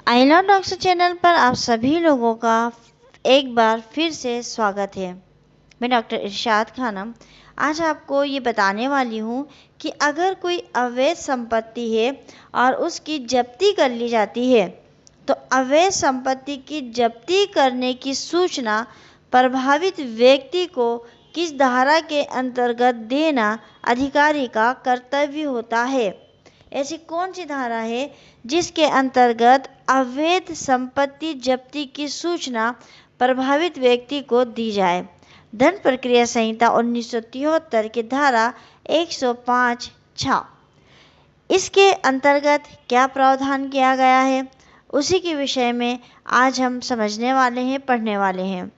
आइला doctor channel पर आप सभी लोगों का एक बार फिर से स्वागत है। मैं डॉक्टर इरशाद खानम आज आपको ये बताने वाली हूँ कि अगर कोई अवैध संपत्ति है और उसकी जब्ती कर ली जाती है तो अवैध संपत्ति की जब्ती करने की सूचना प्रभावित व्यक्ति को किस धारा के अंतर्गत देना अधिकारी का कर्तव्य होता है। ऐसी कौन सी धारा है जिसके अंतर्गत अवैध संपत्ति जब्ती की सूचना प्रभावित व्यक्ति को दी जाए। दंड प्रक्रिया संहिता 1973 की धारा 105(6) इसके अंतर्गत क्या प्रावधान किया गया है, उसी के विषय में आज हम समझने वाले हैं, पढ़ने वाले हैं।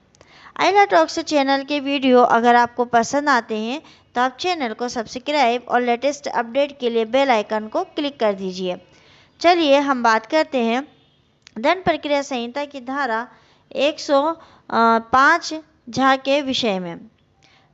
आइला टॉक्स चैनल के वीडियो अगर आपको पसंद आते हैं तो आप चैनल को सब्सक्राइब और लेटेस्ट अपडेट के लिए बेल आइकन को क्लिक कर दीजिए। चलिए हम बात करते हैं दंड प्रक्रिया संहिता की धारा 105(घ) के विषय में।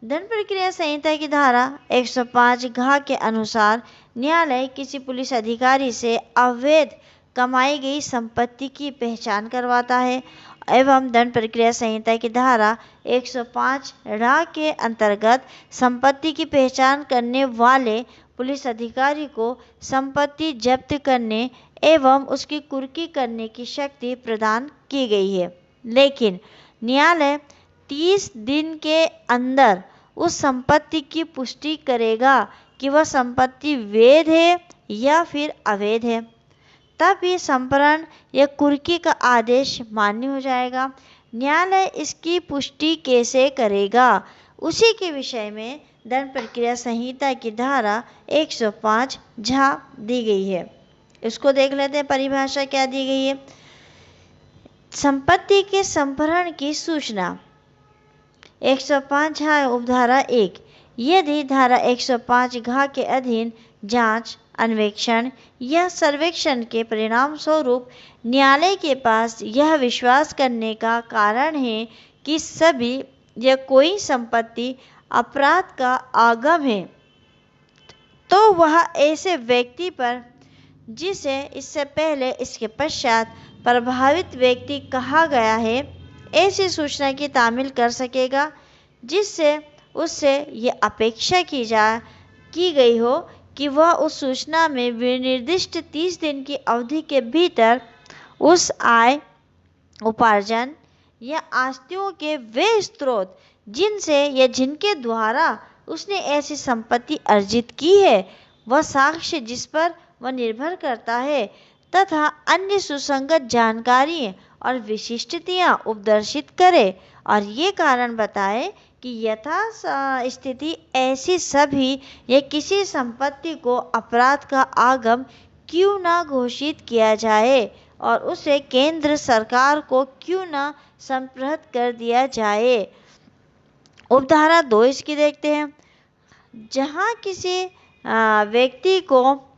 दंड प्रक्रिया संहिता की धारा 105(घ) के अनुसार न्यायालय किसी पुलिस अधिकारी से अवैध कमाई गई संपत्ति की पहचान करवाता है एवं दंड प्रक्रिया संहिता की धारा 105(ढ) के अंतर्गत संपत्ति की पहचान करने वाले पुलिस अधिकारी को संपत्ति जब्त करने एवं उसकी कुर्की करने की शक्ति प्रदान की गई है। लेकिन न्यायालय 30 दिन के अंदर उस संपत्ति की पुष्टि करेगा कि वह संपत्ति वैध है या फिर अवैध है, तब ये संपरण या कुर्की का आदेश मान्य हो जाएगा। न्यायालय इसकी पुष्टि कैसे करेगा, उसी के विषय में दंड प्रक्रिया संहिता की धारा 105(झ) दी गई है। इसको देख लेते हैं, परिभाषा क्या दी गई है। संपत्ति के संपरण की सूचना 105(झ) उपधारा 1 यदि धारा 105(घ) के अधीन जांच, अन्वेषण या सर्वेक्षण के परिणाम स्वरूप न्यायालय के पास यह विश्वास करने का कारण है कि सभी या कोई संपत्ति अपराध का आगम है, तो वह ऐसे व्यक्ति पर जिसे इससे पहले इसके पश्चात प्रभावित व्यक्ति कहा गया है ऐसी सूचना की तामील कर सकेगा जिससे उससे ये अपेक्षा की गई हो कि वह उस सूचना में विनिर्दिष्ट 30 दिन की अवधि के भीतर उस आय, उपार्जन या आस्तियों के वे स्रोत जिनसे या जिनके द्वारा उसने ऐसी संपत्ति अर्जित की है, वह साक्ष्य जिस पर वह निर्भर करता है तथा अन्य सुसंगत जानकारी और विशिष्टताएं उपदर्शित करे और ये कारण बताए कि यथा स्थिति ऐसी सभी या किसी संपत्ति को अपराध का आगम क्यों न घोषित किया जाए और उसे केंद्र सरकार को क्यों न संप्रहत कर दिया जाए। उपधारा 2 इसकी देखते हैं। जहां किसी व्यक्ति को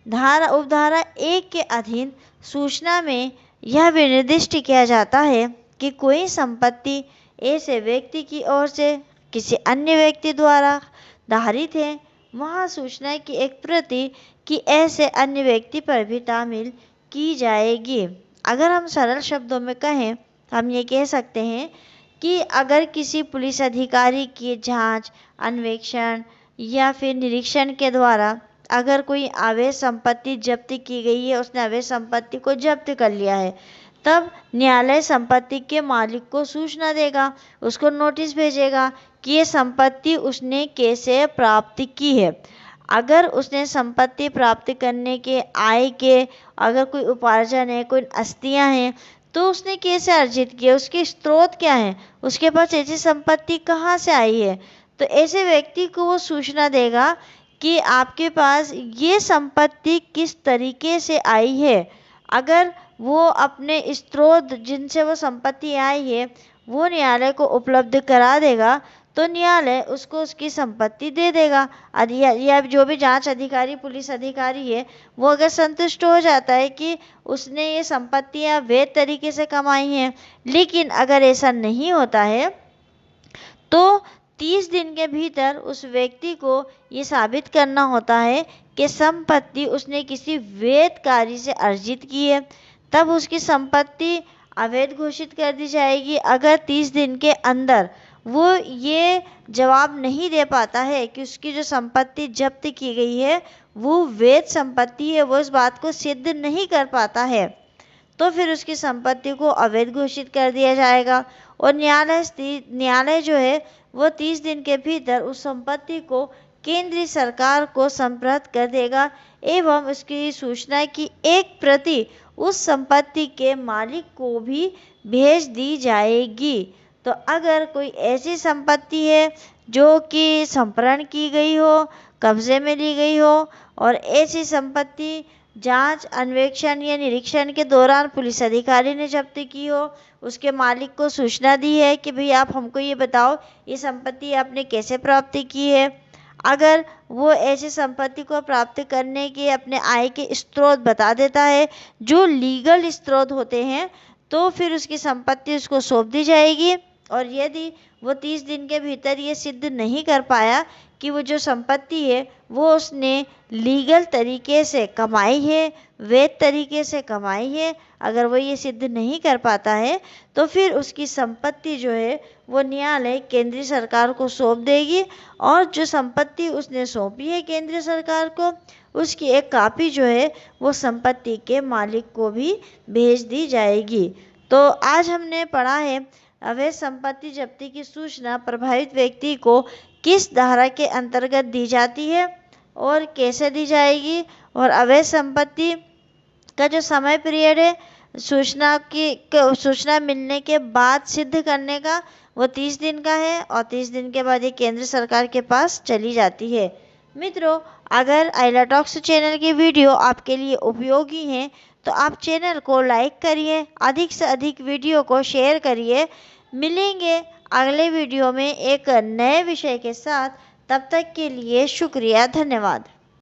उपधारा 1 के अधीन सूचना में यह विनिर्दिष्ट किया जाता है कि कोई संपत्ति ऐसे व्यक्ति की ओर से किसी अन्य व्यक्ति द्वारा धारित है, वहाँ सूचना की एक प्रति की ऐसे अन्य व्यक्ति पर भी तामील की जाएगी। अगर हम सरल शब्दों में कहें, हम ये कह सकते हैं कि अगर किसी पुलिस अधिकारी की जांच, अन्वेषण या फिर निरीक्षण के द्वारा अगर कोई अवैध संपत्ति जब्त की गई है, उसने अवैध संपत्ति को जब्त कर लिया है, तब न्यायालय संपत्ति के मालिक को सूचना देगा, उसको नोटिस भेजेगा कि ये संपत्ति उसने कैसे प्राप्त की है। अगर उसने संपत्ति प्राप्त करने के आय के अगर कोई उपार्जन है, कोई आस्तियां हैं, तो उसने कैसे अर्जित किया, उसके स्रोत क्या है, उसके पास ऐसी संपत्ति कहाँ से आई है, तो ऐसे व्यक्ति को वो सूचना देगा कि आपके पास ये संपत्ति किस तरीके से आई है। अगर वो अपने स्रोत जिनसे वो संपत्ति आई है वो न्यायालय को उपलब्ध करा देगा तो न्यायालय उसको उसकी संपत्ति दे देगा। या जो भी जांच अधिकारी, पुलिस अधिकारी है, वो अगर संतुष्ट हो जाता है कि उसने ये संपत्तियां वैध तरीके से कमाई हैं, लेकिन अगर ऐसा नहीं होता है तो 30 दिन के भीतर उस व्यक्ति को ये साबित करना होता है कि संपत्ति उसने किसी वैध कार्य से अर्जित की है। तब उसकी संपत्ति अवैध घोषित कर दी जाएगी। अगर 30 दिन के अंदर वो ये जवाब नहीं दे पाता है कि उसकी जो संपत्ति जब्त की गई है वो वैध संपत्ति है, वो इस बात को सिद्ध नहीं कर पाता है, तो फिर उसकी संपत्ति को अवैध घोषित कर दिया जाएगा और न्यायालय जो है वो 30 दिन के भीतर उस संपत्ति को केंद्रीय सरकार को संप्रत कर देगा एवं उसकी सूचना की एक प्रति उस संपत्ति के मालिक को भी भेज दी जाएगी। तो अगर कोई ऐसी संपत्ति है जो कि संपहरण की गई हो, कब्जे में ली गई हो और ऐसी संपत्ति जांच, अन्वेषण या निरीक्षण के दौरान पुलिस अधिकारी ने जब्त की हो, उसके मालिक को सूचना दी है कि भाई आप हमको ये बताओ ये संपत्ति आपने कैसे प्राप्त की है, अगर वो ऐसी संपत्ति को प्राप्त करने के अपने आय के स्रोत बता देता है जो लीगल स्रोत होते हैं, तो फिर उसकी संपत्ति उसको सौंप दी जाएगी। और यदि वो 30 दिन के भीतर ये सिद्ध नहीं कर पाया कि वो जो संपत्ति है वो उसने लीगल तरीके से कमाई है, वैध तरीके से कमाई है, अगर वो ये सिद्ध नहीं कर पाता है तो फिर उसकी संपत्ति जो है वो न्यायालय केंद्रीय सरकार को सौंप देगी और जो संपत्ति उसने सौंपी है केंद्रीय सरकार को उसकी एक कापी जो है वो संपत्ति के मालिक को भी भेज दी जाएगी। तो आज हमने पढ़ा है अवैध संपत्ति जब्ती की सूचना प्रभावित व्यक्ति को किस धारा के अंतर्गत दी जाती है और कैसे दी जाएगी, और अवैध संपत्ति का जो समय पीरियड है सूचना मिलने के बाद सिद्ध करने का वो 30 दिन का है और 30 दिन के बाद ये केंद्र सरकार के पास चली जाती है। मित्रों, अगर आइला टॉक्स चैनल की वीडियो आपके लिए उपयोगी हैं तो आप चैनल को लाइक करिए, अधिक से अधिक वीडियो को शेयर करिए। मिलेंगे अगले वीडियो में एक नए विषय के साथ, तब तक के लिए शुक्रिया, धन्यवाद।